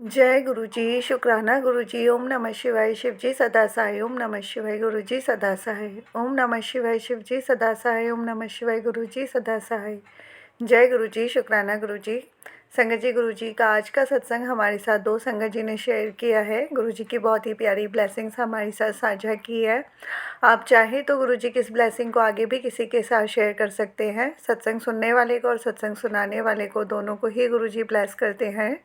जय गुरु जी, शुक्राना गुरु जी। ओम नमः शिवाय, शिव जी सदा सहाय। ओम नमः शिवाय, गुरु जी सदा सहाय। ओम नमः शिवाय, शिव जी सदा सहाय। ओम नमः शिवाय, गुरु जी सदा सहाय। जय गुरु जी, शुक्राना गुरु जी। संगत जी, गुरु जी का आज का सत्संग हमारे साथ दो संगत जी ने शेयर किया है। गुरु जी की बहुत ही प्यारी ब्लेसिंग्स हमारे साथ साझा की है। आप चाहें तो गुरु जी की इस ब्लेसिंग को आगे भी किसी के साथ शेयर कर सकते हैं। सत्संग सुनने वाले को और सत्संग सुनाने वाले को दोनों को ही गुरु जी ब्लेस करते हैं।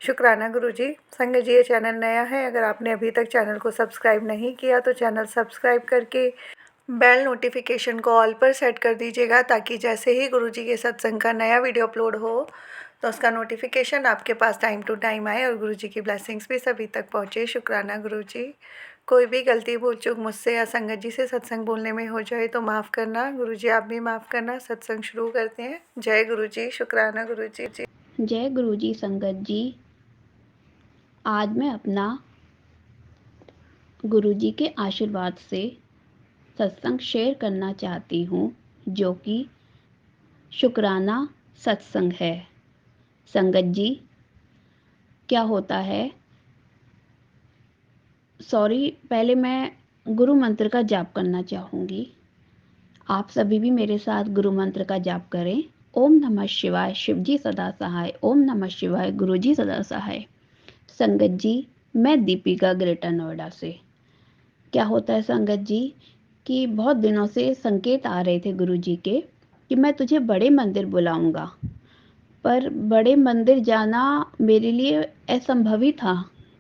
शुक्राना गुरु जी। संगत जी, ये चैनल नया है, अगर आपने अभी तक चैनल को सब्सक्राइब नहीं किया तो चैनल सब्सक्राइब करके बेल नोटिफिकेशन को ऑल पर सेट कर दीजिएगा, ताकि जैसे ही गुरु जी के सत्संग का नया वीडियो अपलोड हो तो उसका नोटिफिकेशन आपके पास टाइम टू टाइम आए और गुरु जी की ब्लेसिंग्स भी सभी तक पहुँचे। शुक्राना गुरु जी। कोई भी गलती भूल चूक मुझसे या संगत जी से सत्संग बोलने में हो जाए तो माफ़ करना। गुरु जी आप भी माफ़ करना। सत्संग शुरू करते हैं। जय गुरु जी, शुक्राना गुरु जी। जय गुरु जी। संगत जी, आज मैं अपना गुरु जी के आशीर्वाद से सत्संग शेयर करना चाहती हूँ, जो कि शुक्राना सत्संग है। संगत जी, क्या होता है, पहले मैं गुरु मंत्र का जाप करना चाहूँगी। आप सभी भी मेरे साथ गुरु मंत्र का जाप करें। ओम नमः शिवाय, शिव जी सदा सहाय। ओम नमः शिवाय, गुरु जी सदा सहाय। संगत जी, मैं दीपिका, ग्रेटर नोएडा से। क्या होता है संगत जी, कि बहुत दिनों से संकेत आ रहे थे गुरु जी के कि मैं तुझे बड़े मंदिर बुलाऊंगा, पर बड़े मंदिर जाना मेरे लिए असंभव ही था,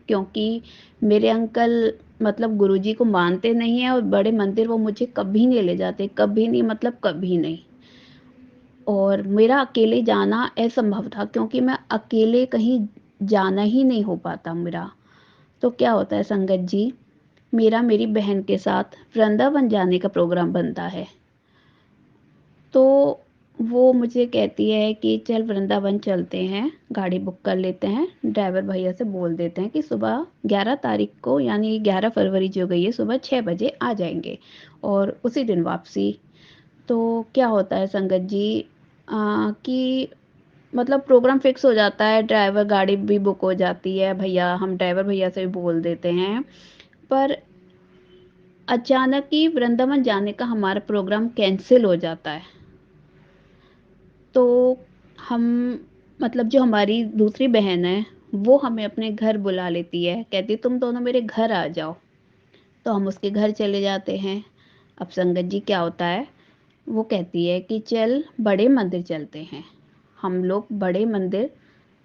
क्योंकि मेरे अंकल मतलब गुरु जी को मानते नहीं हैं और बड़े मंदिर वो मुझे कभी नहीं ले जाते, कभी नहीं, मतलब कभी नहीं। और मेरा अकेले जाना असंभव था, क्योंकि मैं अकेले कहीं जाना ही नहीं हो पाता मेरा। तो क्या होता है संगत जी, मेरी बहन के साथ वृंदावन जाने का प्रोग्राम बनता है। तो वो मुझे कहती है कि चल वृंदावन चलते हैं, गाड़ी बुक कर लेते हैं, ड्राइवर भैया से बोल देते हैं कि सुबह 11 तारीख को, यानी 11 फरवरी जो गई है, सुबह 6 बजे आ जाएंगे और उसी दिन वापसी। तो क्या होता है संगत जी, कि मतलब प्रोग्राम फिक्स हो जाता है, ड्राइवर गाड़ी भी बुक हो जाती है, भैया हम ड्राइवर भैया से भी बोल देते हैं, पर अचानक ही वृंदावन जाने का हमारा प्रोग्राम कैंसिल हो जाता है। तो हम मतलब जो हमारी दूसरी बहन है, वो हमें अपने घर बुला लेती है, कहती है तुम दोनों मेरे घर आ जाओ। तो हम उसके घर चले जाते हैं। अब संगत जी क्या होता है, वो कहती है कि चल बड़े मंदिर चलते हैं। हम लोग बड़े मंदिर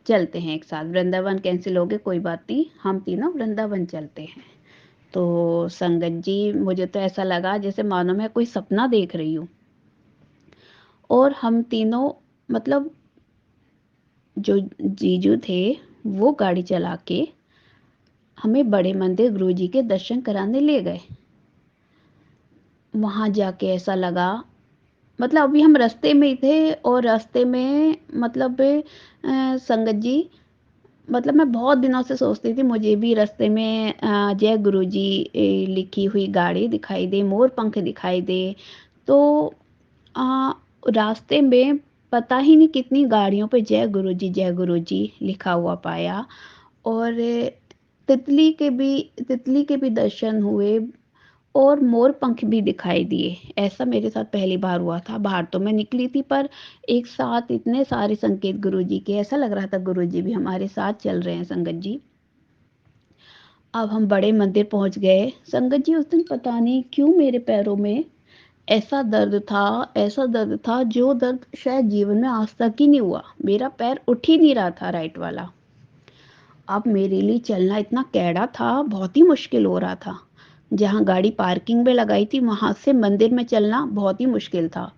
चलते हैं एक साथ। वृंदावन कैंसिल हो गए, कोई बात नहीं, हम तीनों वृंदावन चलते हैं। तो संगत जी, मुझे तो ऐसा लगा जैसे मानो मैं कोई सपना देख रही हूँ। और हम तीनों मतलब जो जीजू थे, वो गाड़ी चला के हमें बड़े मंदिर गुरुजी के दर्शन कराने ले गए। वहां जाके ऐसा लगा, मतलब अभी हम रास्ते में ही थे और रास्ते में मतलब संगत जी, मतलब मैं बहुत दिनों से सोचती थी मुझे भी रास्ते में जय गुरुजी लिखी हुई गाड़ी दिखाई दे, मोर पंख दिखाई दे। तो आ, रास्ते में पता ही नहीं कितनी गाड़ियों पे जय गुरुजी लिखा हुआ पाया। और तितली के भी दर्शन हुए और मोर पंख भी दिखाई दिए। ऐसा मेरे साथ पहली बार हुआ था। बाहर तो मैं निकली थी, पर एक साथ इतने सारे संकेत गुरुजी के, ऐसा लग रहा था गुरुजी भी हमारे साथ चल रहे हैं संगत जी। अब हम बड़े मंदिर पहुंच गए। संगत जी, उस दिन पता नहीं क्यों मेरे पैरों में ऐसा दर्द था जो दर्द शायद जीवन में आज तक ही नहीं हुआ। मेरा पैर उठ ही नहीं रहा था, राइट वाला। अब मेरे लिए चलना इतना कैड़ा था, बहुत ही मुश्किल हो रहा था। जहाँ गाड़ी पार्किंग में लगाई थी, वहां से मंदिर में चलना बहुत ही मुश्किल था।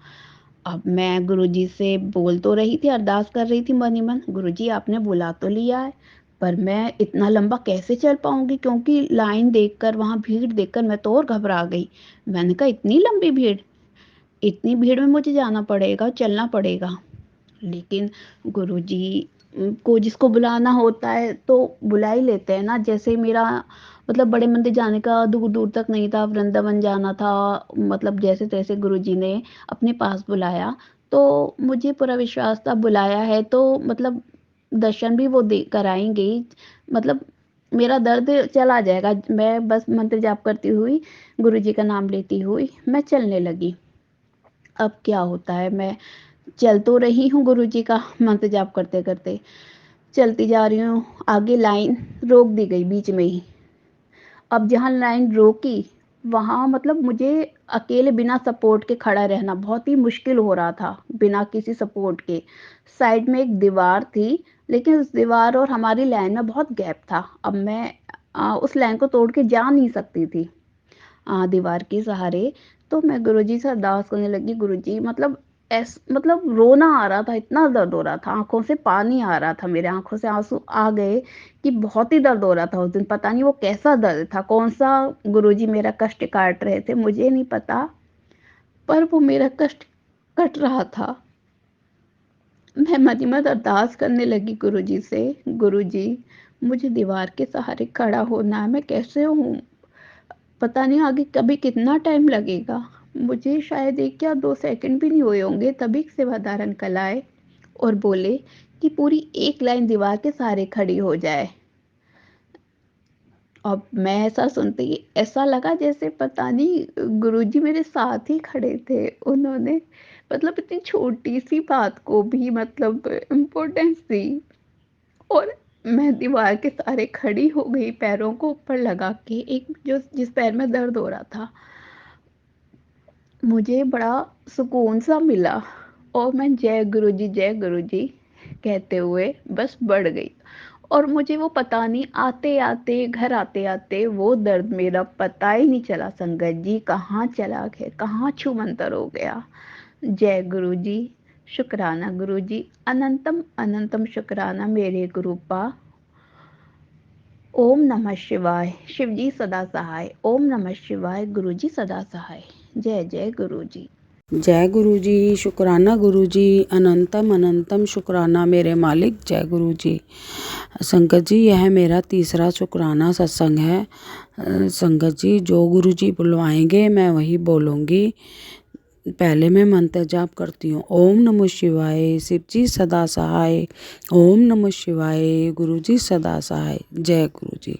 अब मैं गुरुजी से बोल तो रही थी, अरदास कर रही थी मन ही मन, गुरुजी आपने बुला तो लिया है, पर मैं इतना लंबा कैसे चल पाऊंगी, क्योंकि लाइन देखकर, वहां भीड़ देखकर मैं तो और घबरा गई। मैंने कहा इतनी लंबी भीड़, इतनी भीड़ में मुझे जाना पड़ेगा, चलना पड़ेगा। लेकिन गुरुजी को जिसको बुलाना होता है तो बुला ही लेते हैं ना। जैसे मेरा मतलब बड़े मंदिर जाने का दूर दूर तक नहीं था, वृंदावन जाना था, मतलब जैसे तैसे गुरुजी ने अपने पास बुलाया। तो मुझे पूरा विश्वास था बुलाया है तो मतलब दर्शन भी वो दे कराएँगे, मतलब मेरा दर्द चला जाएगा। मैं बस मंत्र जाप करती हुई, गुरुजी का नाम लेती हुई मैं चलने लगी। अब क्या होता है, मैं चल तो रही हूँ गुरुजी का मंत्र जाप करते-करते, चलती जा रही हूँ, आगे लाइन रोक दी गई बीच में ही। अब जहाँ लाइन रोकी, वहाँ मतलब मुझे अकेले बिना सपोर्ट के खड़ा रहना बहुत ही मुश्किल हो रहा था, बिना किसी सपोर्ट के। साइड में एक दीवार थी, लेकिन उस दीवार और हमारी लाइन में बहुत गैप था। अब मैं उस लाइन को तोड़ के जा नहीं सकती थी दीवार के सहारे। तो मैं गुरुजी से अरदास करने लगी, गुरुजी मतलब रोना आ रहा था, इतना दर्द हो रहा था, आँखों से पानी आ रहा था, मेरे आँखों से आँसू आ गए कि बहुत ही दर्द हो रहा था उस दिन। पता नहीं वो कैसा दर्द था, कौन-सा गुरुजी मेरा कष्ट काट रहे थे, मुझे नहीं पता, पर वो मेरा कष्ट कट रहा था। मैं मद-ही-मद अरदास करने लगी गुरुजी से, गुरुजी मुझे दीवार के सहारे खड़ा होना है, मैं कैसे हूँ? पता नहीं आगे कभी कितना टाइम लगेगा। मुझे शायद 1 या 2 सेकंड भी नहीं हुए होंगे, तभी एक सेवादार अंकल आए और बोले कि पूरी 1 लाइन दीवार के सहारे खड़ी हो जाए। अब मैं ऐसा सुनते ही ऐसा लगा जैसे पता नहीं गुरुजी मेरे साथ ही खड़े थे। उन्होंने मतलब इतनी छोटी-सी बात को भी मतलब इम्पोर्टेंस दी और मैं दीवार के सहारे खड़ी हो गई, पैरों को ऊपर लगा के, एक जो जिस पैर में दर्द हो रहा था। मुझे बड़ा सुकून सा मिला और मैं जय गुरुजी कहते हुए बस बढ़ गई। और मुझे वो पता नहीं आते-आते, घर आते-आते वो दर्द मेरा पता ही नहीं चला संगत जी, कहाँ चला गया, कहाँ छूमंतर हो गया। जय गुरुजी, शुक्राना गुरुजी, अनंतम अनंतम शुक्राना मेरे गुरूपा। ओम नमः शिवाय, शिवजी सदा सहाय। ओम नमः शिवाय, गुरुजी सदा सहाय। जय जय गुरुजी। जय गुरु जी, शुक्राना गुरु जी, अनंतम अनंतम शुक्राना मेरे मालिक। जय गुरु जी। संगत जी, यह मेरा तीसरा शुक्राना सत्संग है। संगत जी, जो गुरु जी बुलवाएंगे मैं वही बोलूँगी। पहले मैं मंत्र जाप करती हूँ। ओम नमः शिवाय, शिव जी सदा सहाय। ओम नमः शिवाय, गुरु जी सदा सहाय। जय गुरु जी।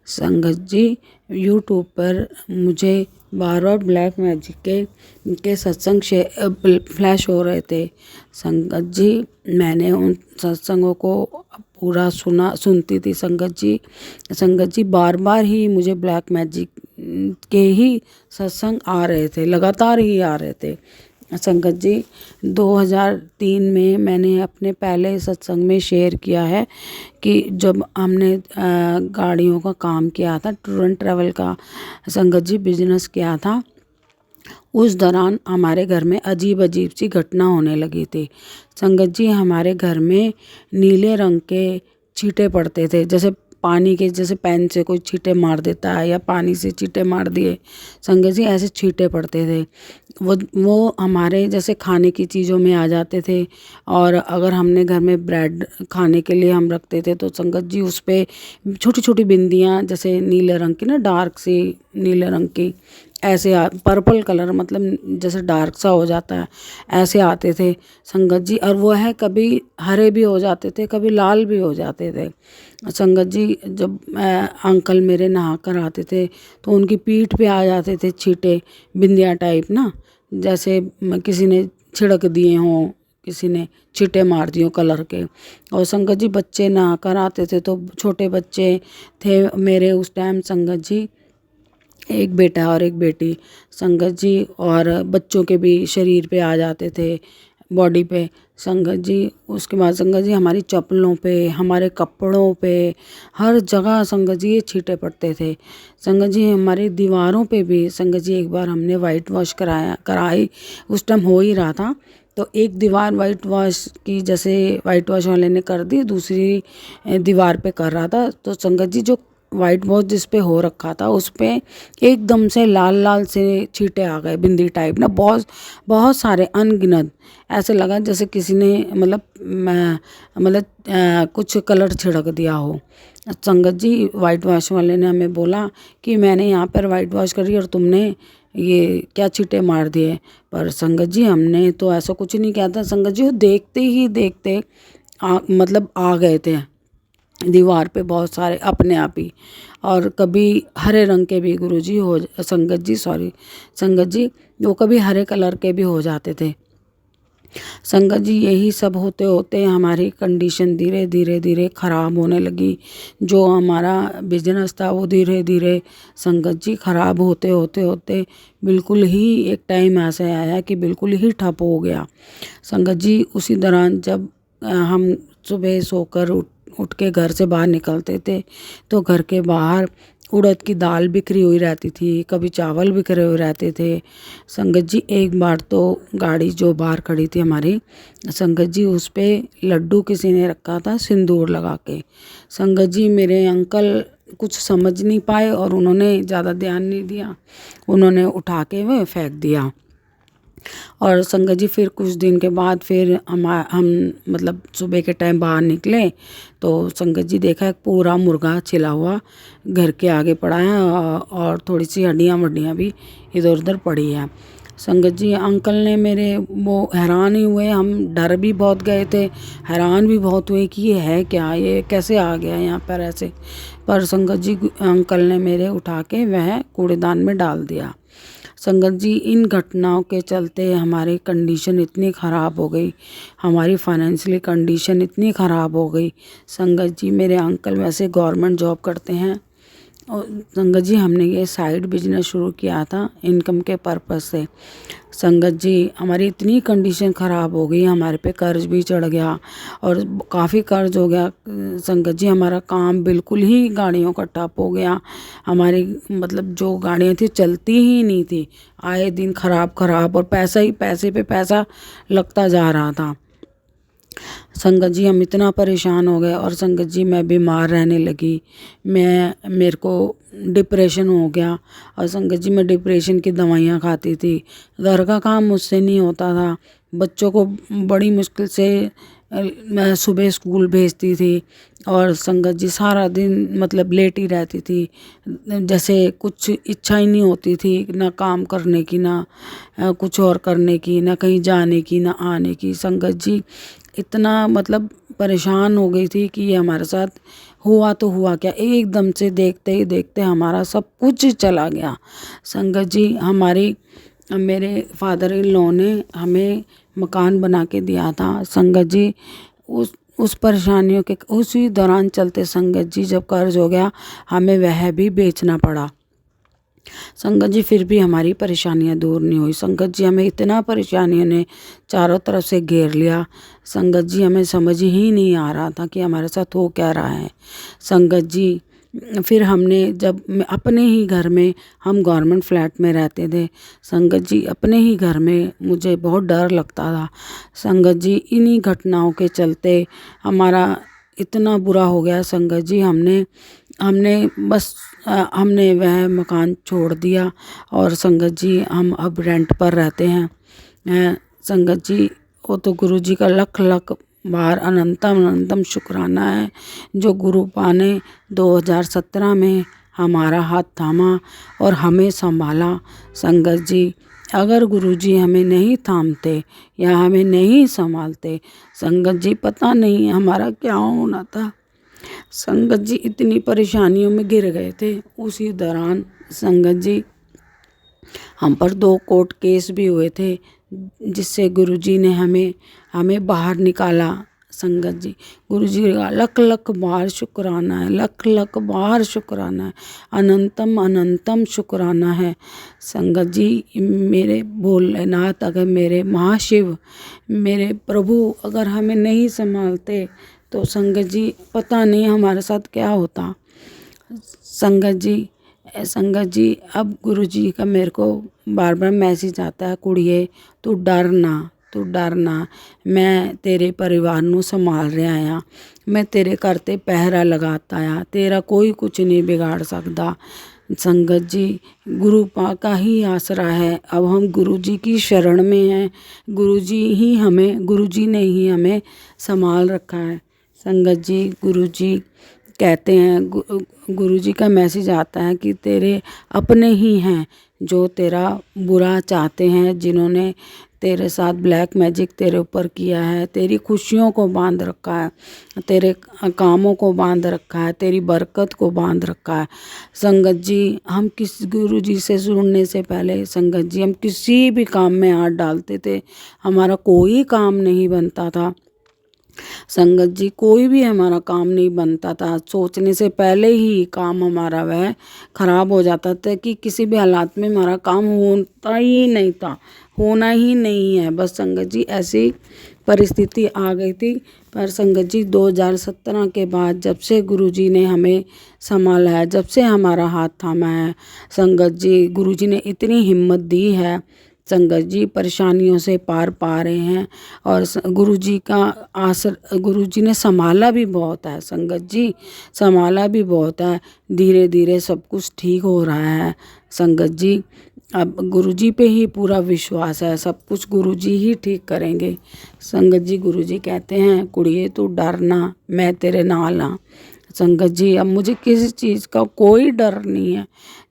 संगत जी, यूट्यूब पर मुझे बार बार ब्लैक मैजिक के सत्संग फ्लैश हो रहे थे। संगत जी, मैंने उन सत्संगों को पूरा सुनती थी। संगत जी बार बार ही मुझे ब्लैक मैजिक के ही सत्संग आ रहे थे, लगातार ही आ रहे थे। संगत जी, 2003 में मैंने अपने पहले सत्संग में शेयर किया है कि जब हमने गाड़ियों का काम किया था, टूर एंड ट्रैवल का संगत जी बिजनेस किया था, उस दौरान हमारे घर में अजीब अजीब सी घटना होने लगी थी। संगत जी, हमारे घर में नीले रंग के छींटे पड़ते थे, जैसे पानी के, जैसे पेन से कोई छींटे मार देता है या पानी से छींटे मार दिए। संगत जी, ऐसे छींटे पड़ते थे। वो हमारे जैसे खाने की चीज़ों में आ जाते थे। और अगर हमने घर में ब्रेड खाने के लिए हम रखते थे तो संगत जी उस पर छोटी छोटी बिंदियाँ, जैसे नीले रंग की ना, डार्क सी नीले रंग की, ऐसे पर्पल कलर, मतलब जैसे डार्क सा हो जाता है, ऐसे आते थे संगत जी। और वो है कभी हरे भी हो जाते थे, कभी लाल भी हो जाते थे। संगत जी, जब अंकल मेरे नहा कर आते थे तो उनकी पीठ पे आ जाते थे छींटे, बिंदिया टाइप ना, जैसे किसी ने छिड़क दिए हों, किसी ने छींटे मार दिए कलर के। और संगत जी, बच्चे नहा कर आते थे तो छोटे बच्चे थे मेरे उस टाइम संगत जी, एक बेटा और एक बेटी संगत जी, और बच्चों के भी शरीर पे आ जाते थे, बॉडी पे संगत जी। उसके बाद संगत जी, हमारी चप्पलों पे, हमारे कपड़ों पे, हर जगह संगत जी ये छींटे पड़ते थे। संगत जी, हमारी दीवारों पे भी संगत जी, एक बार हमने वाइट वॉश कराई, उस टाइम हो ही रहा था, तो एक दीवार वाइट वॉश की, जैसे वाइट वॉश वाले ने कर दी, दूसरी दीवार पे कर रहा था, तो संगत जी जो वाइट वॉश जिस पे हो रखा था उस पे एकदम से लाल लाल से छींटे आ गए, बिंदी टाइप ना, बहुत बहुत सारे, अनगिनत। ऐसे लगा जैसे किसी ने कुछ कलर छिड़क दिया हो। संगत जी, वाइट वॉश वाले ने हमें बोला कि मैंने यहाँ पर वाइट वॉश करी और तुमने ये क्या छींटे मार दिए। पर संगत जी, हमने तो ऐसा कुछ नहीं किया था। संगत जी, वो देखते ही देखते मतलब आ गए थे दीवार पे बहुत सारे अपने आप ही। और कभी हरे रंग के भी गुरुजी हो, संगत जी वो कभी हरे कलर के भी हो जाते थे। संगत जी यही सब होते होते हमारी कंडीशन धीरे धीरे धीरे ख़राब होने लगी। जो हमारा बिजनेस था वो धीरे धीरे संगत जी ख़राब होते होते होते बिल्कुल ही एक टाइम ऐसे आया कि बिल्कुल ही ठप हो गया। संगत जी उसी दौरान जब हम सुबह सोकर उठ के घर से बाहर निकलते थे तो घर के बाहर उड़द की दाल बिखरी हुई रहती थी, कभी चावल बिखरे हुए रहते थे। संगत जी एक बार तो गाड़ी जो बाहर खड़ी थी हमारी, संगत जी उस पे लड्डू किसी ने रखा था सिंदूर लगा के। संगत जी मेरे अंकल कुछ समझ नहीं पाए और उन्होंने ज़्यादा ध्यान नहीं दिया, उन्होंने उठा के वह फेंक दिया। और संगत जी फिर कुछ दिन के बाद फिर हम मतलब सुबह के टाइम बाहर निकले तो संगत जी देखा एक पूरा मुर्गा छिला हुआ घर के आगे पड़ा है और थोड़ी सी हड्डियाँ वड्डियाँ भी इधर उधर पड़ी है। संगत जी अंकल ने मेरे वो हैरान ही हुए, हम डर भी बहुत गए थे, हैरान भी बहुत हुए कि ये है क्या, ये कैसे आ गया यहाँ पर ऐसे। पर संगत जी अंकल ने मेरे उठा के वह कूड़ेदान में डाल दिया। संगत जी इन घटनाओं के चलते हमारी कंडीशन इतनी ख़राब हो गई, हमारी फाइनेंशियली कंडीशन इतनी ख़राब हो गई। संगत जी मेरे अंकल वैसे गवर्नमेंट जॉब करते हैं और संगत जी हमने ये साइड बिजनेस शुरू किया था इनकम के पर्पस से। संगत जी हमारी इतनी कंडीशन ख़राब हो गई, हमारे पे कर्ज भी चढ़ गया और काफ़ी कर्ज हो गया। संगत जी हमारा काम बिल्कुल ही गाड़ियों का ठप हो गया, हमारी मतलब जो गाड़ियाँ थी चलती ही नहीं थी, आए दिन ख़राब और पैसा ही पैसे पे पैसा लगता जा रहा था। संगत जी हम इतना परेशान हो गए और संगत जी मैं बीमार रहने लगी, मेरे को डिप्रेशन हो गया और संगत जी मैं डिप्रेशन की दवाइयाँ खाती थी। घर का काम मुझसे नहीं होता था, बच्चों को बड़ी मुश्किल से मैं सुबह स्कूल भेजती थी और संगत जी सारा दिन मतलब लेटी ही रहती थी, जैसे कुछ इच्छा ही नहीं होती थी ना काम करने की, ना कुछ और करने की, ना कहीं जाने की, ना आने की। संगत जी इतना मतलब परेशान हो गई थी कि ये हमारे साथ हुआ तो हुआ क्या, एकदम से देखते ही देखते हमारा सब कुछ चला गया। संगत जी मेरे फादर इन लॉ ने हमें मकान बना के दिया था। संगत जी उस परेशानियों के उसी दौरान चलते संगत जी जब कर्ज हो गया हमें वह भी बेचना पड़ा। संगत जी फिर भी हमारी परेशानियां दूर नहीं हुई। संगत जी हमें इतना परेशानियों ने चारों तरफ से घेर लिया, संगत जी हमें समझ ही नहीं आ रहा था कि हमारे साथ हो क्या रहा है। संगत जी फिर हमने जब अपने ही घर में, हम गवर्नमेंट फ्लैट में रहते थे, संगत जी अपने ही घर में मुझे बहुत डर लगता था। संगत जी इन्हीं घटनाओं के चलते हमारा इतना बुरा हो गया। संगत जी हमने वह मकान छोड़ दिया और संगत जी हम अब रेंट पर रहते हैं। संगत जी वो तो गुरु जी का लख लख बार अनंतम अनंतम शुक्राना है जो गुरुपा ने 2017 में हमारा हाथ थामा और हमें संभाला। संगत जी अगर गुरुजी हमें नहीं थामते या हमें नहीं संभालते, संगत जी पता नहीं हमारा क्या होना था। संगत जी इतनी परेशानियों में गिर गए थे। उसी दौरान संगत जी हम पर 2 कोर्ट केस भी हुए थे जिससे गुरुजी ने हमें बाहर निकाला। संगत जी गुरुजी का लख लख बार शुक्राना है, लख लख बार शुक्राना है, अनंतम अनंतम शुक्राना है। संगत जी मेरे भोलेनाथ, अगर मेरे महाशिव, मेरे प्रभु अगर हमें नहीं संभालते तो संगत जी पता नहीं हमारे साथ क्या होता। संगत जी अब गुरुजी का मेरे को बार बार मैसेज आता है, कुड़िए तू डरना, मैं तेरे परिवार ਨੂੰ संभाल रहा आ, मैं तेरे घर ते पहरा लगाता आ, तेरा कोई कुछ नहीं बिगाड़ सकता। संगत जी गुरु पा का ही आसरा है, अब हम गुरु जी की शरण में हैं, गुरु जी ने ही हमें संभाल रखा है। संगत जी गुरु जी कहते हैं, गुरु जी का मैसेज आता है कि तेरे अपने ही हैं जो तेरा बुरा चाहते हैं, जिन्होंने तेरे साथ ब्लैक मैजिक तेरे ऊपर किया है, तेरी खुशियों को बांध रखा है, तेरे कामों को बांध रखा है, तेरी बरकत को बांध रखा है। संगत जी, हम किस गुरु जी से जुड़ने से पहले संगत जी हम किसी भी काम में हाथ डालते थे, हमारा कोई काम नहीं बनता था। संगत जी, कोई भी हमारा काम नहीं बनता था, सोचने से पहले ही काम हमारा वह खराब हो जाता था कि किसी भी हालात में हमारा काम होता ही नहीं था, होना ही नहीं है। बस संगत जी ऐसी परिस्थिति आ गई थी। पर संगत जी 2017 के बाद जब से गुरुजी ने हमें संभाला है, जब से हमारा हाथ थामा है संगत जी, गुरुजी ने इतनी हिम्मत दी है संगत जी, परेशानियों से पार पा रहे हैं। और गुरुजी का गुरुजी ने संभाला भी बहुत है संगत जी, संभाला भी बहुत है। धीरे धीरे सब कुछ ठीक हो रहा है संगत जी। अब गुरुजी पे ही पूरा विश्वास है, सब कुछ गुरुजी ही ठीक करेंगे संगत जी। गुरुजी कहते हैं कुड़िए तू डरना, मैं तेरे नाल हाँ। संगत जी, अब मुझे किसी चीज़ का कोई डर नहीं है।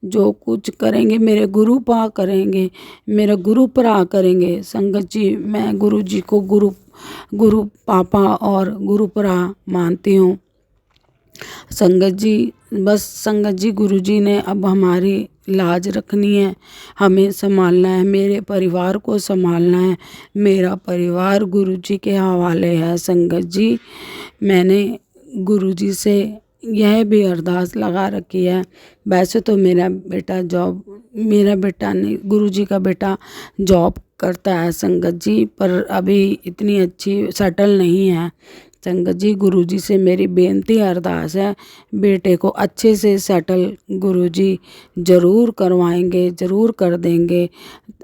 जो कुछ करेंगे मेरे गुरु पा करेंगे, मेरे गुरु भरा करेंगे संगत जी। मैं गुरु जी को गुरु पापा और गुरु भरा मानती हूँ संगत जी। बस संगत जी, गुरु जी ने अब हमारी लाज रखनी है, हमें संभालना है, मेरे परिवार को संभालना है। मेरा परिवार गुरु जी के हवाले है संगत जी। मैंने गुरु जी से यह भी अरदास लगा रखी है। वैसे तो मेरा बेटा नहीं, गुरु जी का बेटा जॉब करता है संगत जी, पर अभी इतनी अच्छी सेटल नहीं है संगत जी। गुरुजी से मेरी बेनती अरदास है, बेटे को अच्छे से सेटल गुरुजी ज़रूर करवाएंगे, ज़रूर कर देंगे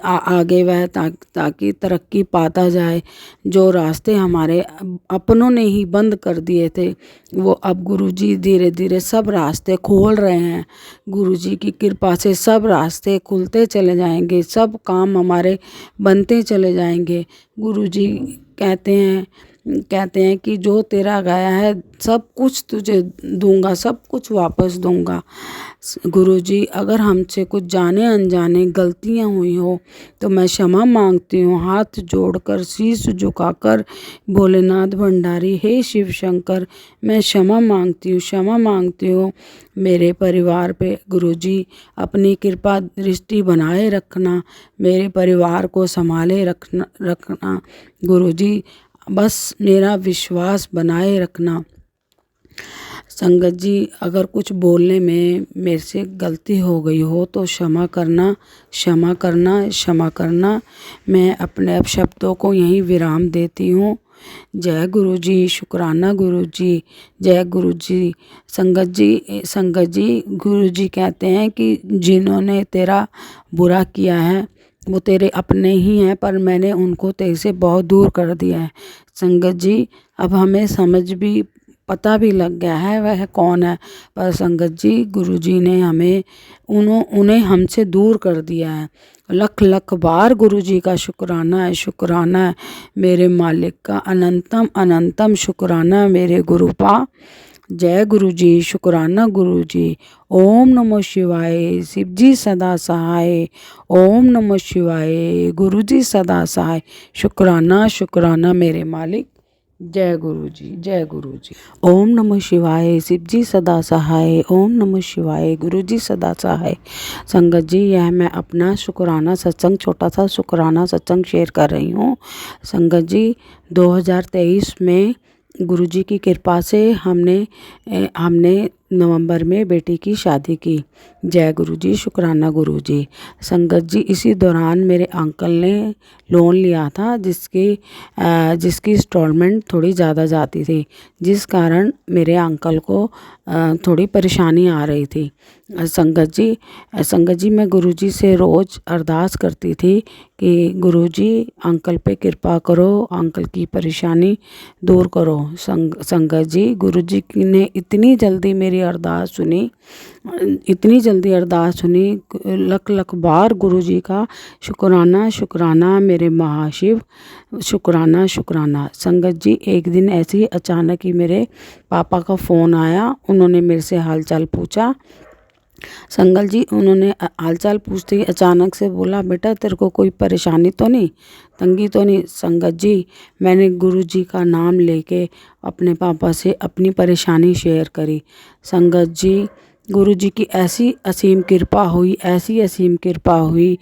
आगे वह, ताकि तरक्की पाता जाए। जो रास्ते हमारे अपनों ने ही बंद कर दिए थे, वो अब गुरुजी धीरे धीरे सब रास्ते खोल रहे हैं। गुरुजी की कृपा से सब रास्ते खुलते चले जाएंगे, सब काम हमारे बनते चले जाएंगे। गुरुजी कहते हैं कि जो तेरा गया है सब कुछ तुझे दूंगा, सब कुछ वापस दूंगा। गुरुजी, अगर हमसे कुछ जाने अनजाने गलतियां हुई हो तो मैं क्षमा मांगती हूँ, हाथ जोड़कर शीश झुकाकर। भोलेनाथ भंडारी, हे शिव शंकर, मैं क्षमा मांगती हूँ। मेरे परिवार पे गुरुजी अपनी कृपा दृष्टि बनाए रखना, मेरे परिवार को संभाले रखना गुरुजी। बस मेरा विश्वास बनाए रखना संगत जी। अगर कुछ बोलने में मेरे से गलती हो गई हो तो क्षमा करना, क्षमा करना, क्षमा करना। मैं अपने अब शब्दों को यहीं विराम देती हूँ। जय गुरु जी, शुक्राना गुरु जी, जय गुरु जी। संगत जी, गुरु जी कहते हैं कि जिन्होंने तेरा बुरा किया है वो तेरे अपने ही हैं, पर मैंने उनको तेरे से बहुत दूर कर दिया है संगत जी। अब हमें समझ भी पता भी लग गया है वह कौन है, पर संगत जी गुरुजी ने उन्हें हमसे दूर कर दिया है। लख लख बार गुरुजी का शुक्राना है, शुक्राना है मेरे मालिक का, अनंतम अनंतम शुक्राना मेरे गुरुपा। जय गुरु जी, शुक्राना गुरु जी। ओम नमो शिवाय, शिव जी सदा सहाय। ओम नमो शिवाय, गुरु जी सदा सहाय। शुक्राना शुक्राना मेरे मालिक। जय गुरु जी, जय गुरु जी। ओम नमो शिवाय, शिव जी सदा सहाय। ओम नमो शिवाय, गुरु जी सदा सहाय। संगत जी, यह मैं अपना शुक्राना सत्संग, छोटा सा शुक्राना सत्संग शेयर कर रही हूँ संगत जी। 2023 में गुरुजी की कृपा से हमने नवंबर में बेटी की शादी की। जय गुरु जी, शुक्राना गुरु जी। संगत जी, इसी दौरान मेरे अंकल ने लोन लिया था जिसकी इंस्टॉलमेंट थोड़ी ज़्यादा जाती थी, जिस कारण मेरे अंकल को थोड़ी परेशानी आ रही थी। संगत जी मैं गुरुजी से रोज़ अरदास करती थी कि गुरुजी अंकल पे कृपा करो, अंकल की परेशानी दूर करो। संगत जी, गुरुजी ने इतनी जल्दी मेरी अरदास सुनी, लख लख बार गुरुजी का शुक्राना शुक्राना मेरे महाशिव, शुक्राना शुक्राना। संगत जी, एक दिन ऐसे ही अचानक ही मेरे पापा का फ़ोन आया, उन्होंने मेरे से हालचाल पूछा संगत जी उन्होंने हालचाल पूछते ही अचानक से बोला, बेटा तेरे को कोई परेशानी तो नहीं, तंगी तो नहीं। संगत जी मैंने गुरुजी का नाम लेके अपने पापा से अपनी परेशानी शेयर करी। संगत जी गुरुजी की ऐसी असीम कृपा हुई, ऐसी असीम कृपा हुई।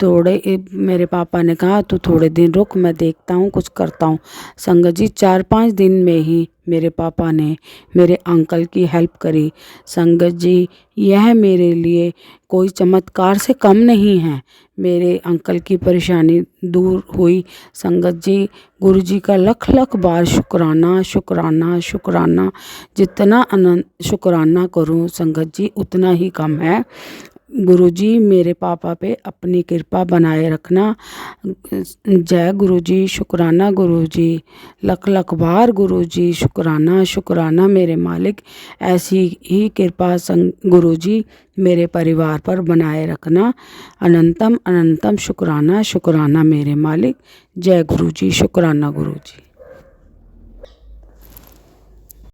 मेरे पापा ने कहा तू थोड़े दिन रुक, मैं देखता हूँ कुछ करता हूँ। संगत जी 4-5 दिन में ही मेरे पापा ने मेरे अंकल की हेल्प करी। संगत जी यह मेरे लिए कोई चमत्कार से कम नहीं है। मेरे अंकल की परेशानी दूर हुई। संगत जी गुरुजी का लख लख बार शुक्राना शुक्राना शुक्राना। जितना शुक्राना करूं संगत जी उतना ही कम है। गुरुजी मेरे पापा पे अपनी कृपा बनाए रखना। जय गुरुजी, शुक्राना गुरुजी, लख लख बार गुरुजी, शुक्राना शुक्राना मेरे मालिक। ऐसी ही कृपा गुरुजी मेरे परिवार पर बनाए रखना। अनंतम अनंतम शुक्राना शुक्राना मेरे मालिक। जय गुरुजी, शुक्राना गुरुजी।